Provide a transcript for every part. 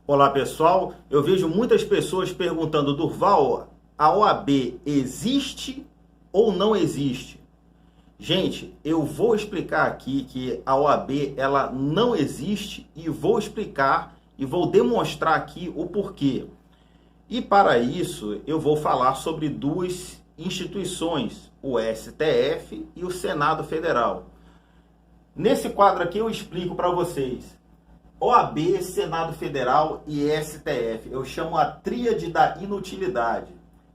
Olá pessoal, eu vejo muitas pessoas perguntando: Durval, a OAB existe ou não existe? Gente, eu vou explicar aqui que a OAB ela não existe e vou explicar e vou demonstrar aqui o porquê. E para isso eu vou falar sobre duas instituições, o STF e o Senado Federal. Nesse quadro aqui eu explico para vocês OAB, Senado Federal e STF. Eu chamo a tríade da inutilidade.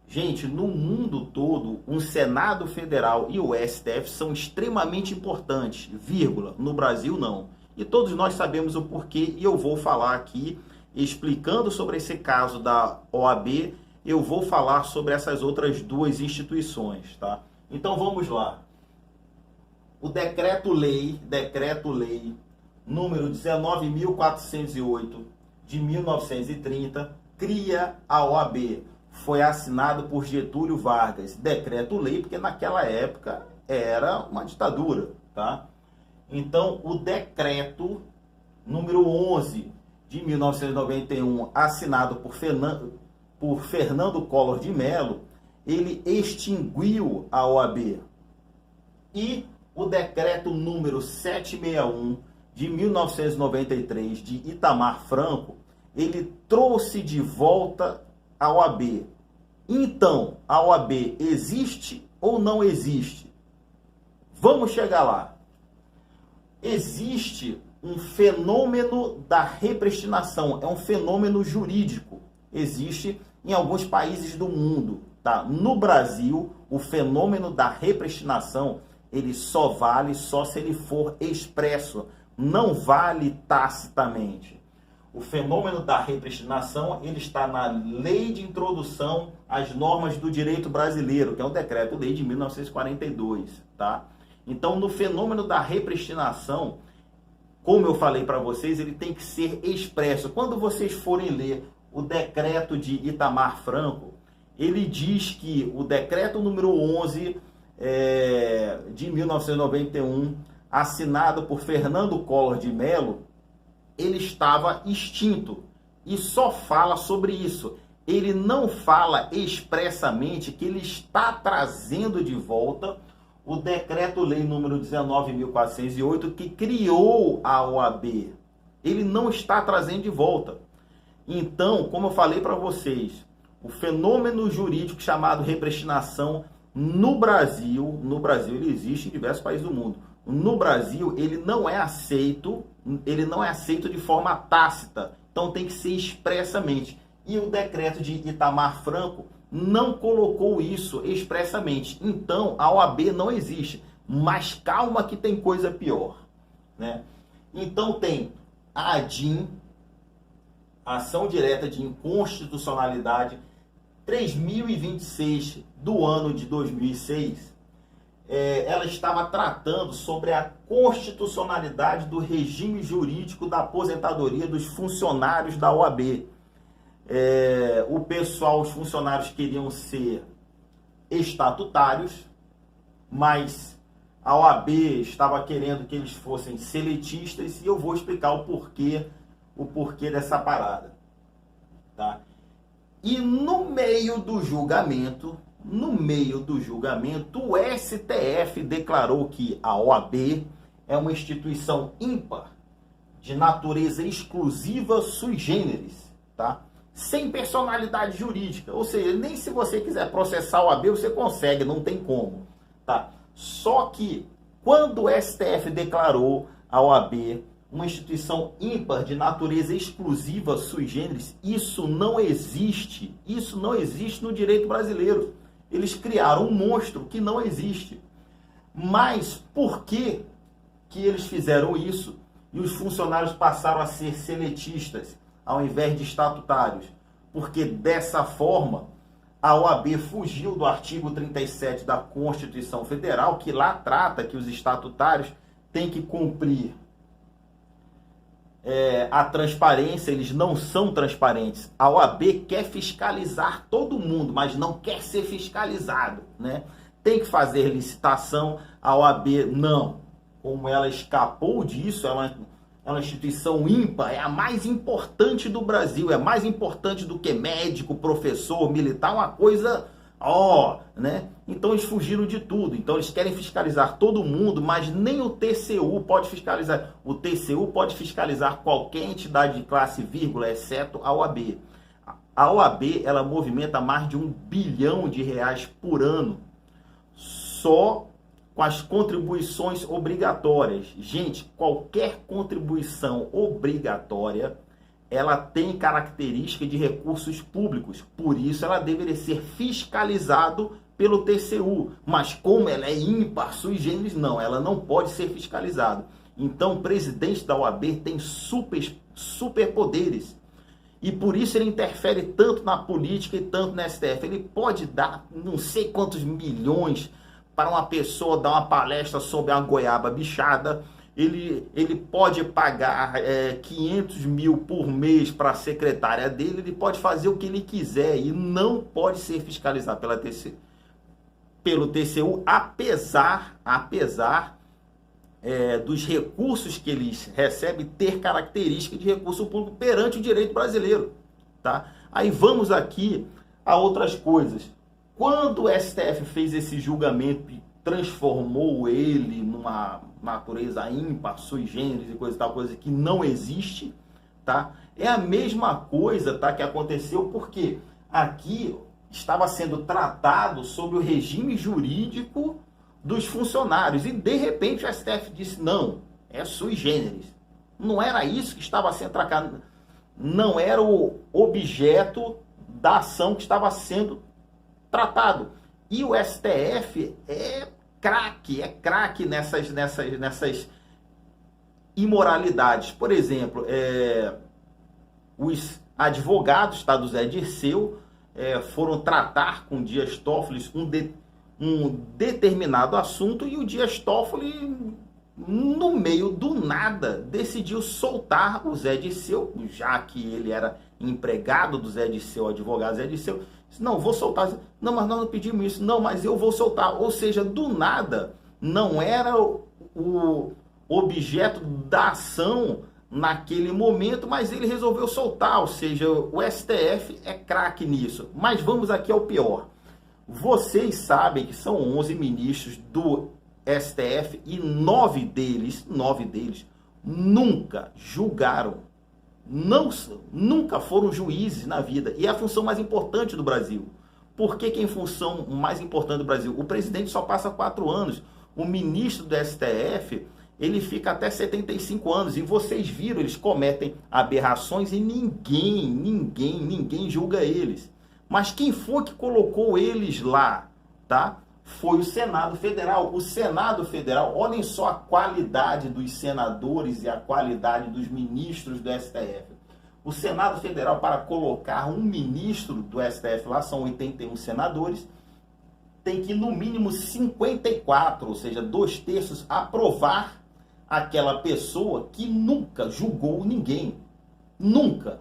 Gente, no mundo todo, o Senado Federal e o STF são extremamente importantes, vírgula. No Brasil, não. E todos nós sabemos o porquê, e eu vou falar aqui, explicando sobre esse caso da OAB, eu vou falar sobre essas outras duas instituições, tá? Então, vamos lá. O decreto-lei número 19.408, de 1930, cria a OAB. Foi assinado por Getúlio Vargas. Decreto-lei, porque naquela época era uma ditadura, tá? Então, o decreto número 11, de 1991, assinado por Fernando Collor de Mello, ele extinguiu a OAB. E o decreto número 761, de 1993, de Itamar Franco, ele trouxe de volta a OAB. Então, a OAB existe ou não existe? Vamos chegar lá. Existe um fenômeno da repristinação, é um fenômeno jurídico. Existe em alguns países do mundo, tá? No Brasil, o fenômeno da repristinação, ele só vale se ele for expresso, não vale tacitamente. O fenômeno da repristinação, ele está na Lei de Introdução às Normas do Direito Brasileiro, que é o Decreto-Lei de 1942, tá? Então, no fenômeno da repristinação, como eu falei para vocês, ele tem que ser expresso. Quando vocês forem ler o decreto de Itamar Franco, ele diz que o decreto número 11 de 1991, assinado por Fernando Collor de Mello, ele estava extinto e só fala sobre isso. Ele não fala expressamente que ele está trazendo de volta o decreto-lei número 19.408 que criou a OAB. Ele não está trazendo de volta. Então, como eu falei para vocês, o fenômeno jurídico chamado repristinação no Brasil ele existe em diversos países do mundo. No Brasil, ele não é aceito de forma tácita. Então tem que ser expressamente. E o decreto de Itamar Franco não colocou isso expressamente. Então a OAB não existe. Mas calma que tem coisa pior, né? Então tem a ADIM, Ação Direta de Inconstitucionalidade 3026 do ano de 2006. Ela estava tratando sobre a constitucionalidade do regime jurídico da aposentadoria dos funcionários da OAB. Os funcionários queriam ser estatutários, mas a OAB estava querendo que eles fossem seletistas, e eu vou explicar o porquê dessa parada, tá? E no meio do julgamento, o STF declarou que a OAB é uma instituição ímpar, de natureza exclusiva sui generis, tá? Sem personalidade jurídica. Ou seja, nem se você quiser processar a OAB, você consegue, não tem como, tá? Só que, quando o STF declarou a OAB uma instituição ímpar de natureza exclusiva sui generis, isso não existe no direito brasileiro. Eles criaram um monstro que não existe. Mas por que eles fizeram isso e os funcionários passaram a ser seletistas ao invés de estatutários? Porque dessa forma a OAB fugiu do artigo 37 da Constituição Federal, que lá trata que os estatutários têm que cumprir a transparência. Eles não são transparentes. A OAB quer fiscalizar todo mundo, mas não quer ser fiscalizado, né? Tem que fazer licitação, a OAB não. Como ela escapou disso, é uma instituição ímpar, é a mais importante do Brasil, é mais importante do que médico, professor, militar, uma coisa, né? Então eles fugiram de tudo, então eles querem fiscalizar todo mundo, mas nem o TCU pode fiscalizar. O TCU pode fiscalizar qualquer entidade de classe, vírgula, exceto a OAB. A OAB, ela movimenta mais de R$ 1 bilhão por ano, só com as contribuições obrigatórias. Gente, qualquer contribuição obrigatória, ela tem característica de recursos públicos, por isso ela deveria ser fiscalizado pelo TCU, mas como ela é ímpar, sui generis, não, ela não pode ser fiscalizada. Então o presidente da OAB tem superpoderes, e por isso ele interfere tanto na política e tanto na STF. Ele pode dar não sei quantos milhões para uma pessoa dar uma palestra sobre a goiaba bichada. Ele pode pagar 500 mil por mês para a secretária dele. Ele pode fazer o que ele quiser e não pode ser fiscalizado pelo TCU, apesar dos recursos que eles recebem ter característica de recurso público perante o direito brasileiro, tá? Aí vamos aqui a outras coisas. Quando o STF fez esse julgamento e transformou ele numa natureza ímpar, sui generis e coisa e tal, coisa que não existe, tá? É a mesma coisa, tá, que aconteceu, porque aqui estava sendo tratado sobre o regime jurídico dos funcionários, e de repente o STF disse, não, é sui generis. Não era isso que estava sendo tratado, não era o objeto da ação que estava sendo tratado. E o STF é craque nessas imoralidades. Por exemplo, os advogados, tá, do Zé Dirceu, foram tratar com Dias Toffoli um determinado assunto, e o Dias Toffoli, no meio do nada, decidiu soltar o Zé Dirceu, já que ele era empregado do Zé Dirceu, advogado Zé Dirceu. Disse, não, vou soltar. Não, mas nós não pedimos isso. Não, mas eu vou soltar. Ou seja, do nada, não era o objeto da ação naquele momento, mas ele resolveu soltar. Ou seja, o STF é craque nisso. Mas vamos aqui ao pior. Vocês sabem que são 11 ministros do STF e 9 deles nunca julgaram, nunca foram juízes na vida. E é a função mais importante do Brasil. Por que é a função mais importante do Brasil? O presidente só passa 4 anos. O ministro do STF, ele fica até 75 anos. E vocês viram, eles cometem aberrações e ninguém julga eles. Mas quem foi que colocou eles lá, tá? Foi o Senado Federal. O Senado Federal, olhem só a qualidade dos senadores e a qualidade dos ministros do STF. O Senado Federal, para colocar um ministro do STF lá, são 81 senadores, tem que no mínimo 54, ou seja, 2/3, aprovar aquela pessoa que nunca julgou ninguém. Nunca.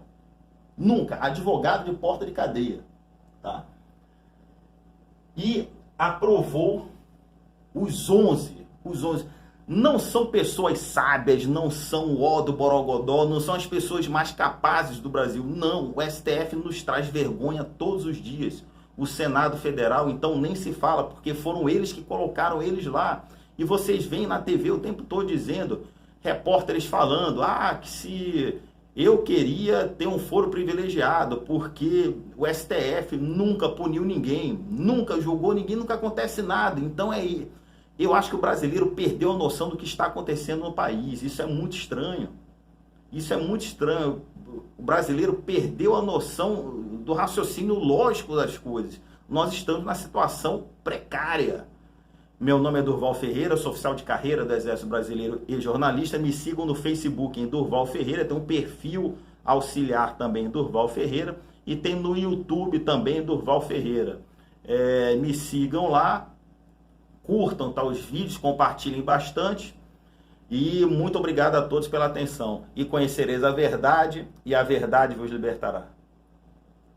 Advogado de porta de cadeia. Tá? E aprovou os 11. Não são pessoas sábias, não são o ó do Borogodó, não são as pessoas mais capazes do Brasil. Não, o STF nos traz vergonha todos os dias. O Senado Federal, então, nem se fala, porque foram eles que colocaram eles lá. E vocês veem na TV o tempo todo dizendo, repórteres falando, que se eu queria ter um foro privilegiado, porque o STF nunca puniu ninguém, nunca julgou ninguém, nunca acontece nada. Então eu acho que o brasileiro perdeu a noção do que está acontecendo no país. Isso é muito estranho. O brasileiro perdeu a noção do raciocínio lógico das coisas. Nós estamos na situação precária. Meu nome é Durval Ferreira, sou oficial de carreira do Exército Brasileiro e jornalista. Me sigam no Facebook em Durval Ferreira, tem um perfil auxiliar também, Durval Ferreira, e tem no YouTube também, Durval Ferreira. Me sigam lá, curtam os vídeos, compartilhem bastante, e muito obrigado a todos pela atenção. E conhecereis a verdade, e a verdade vos libertará.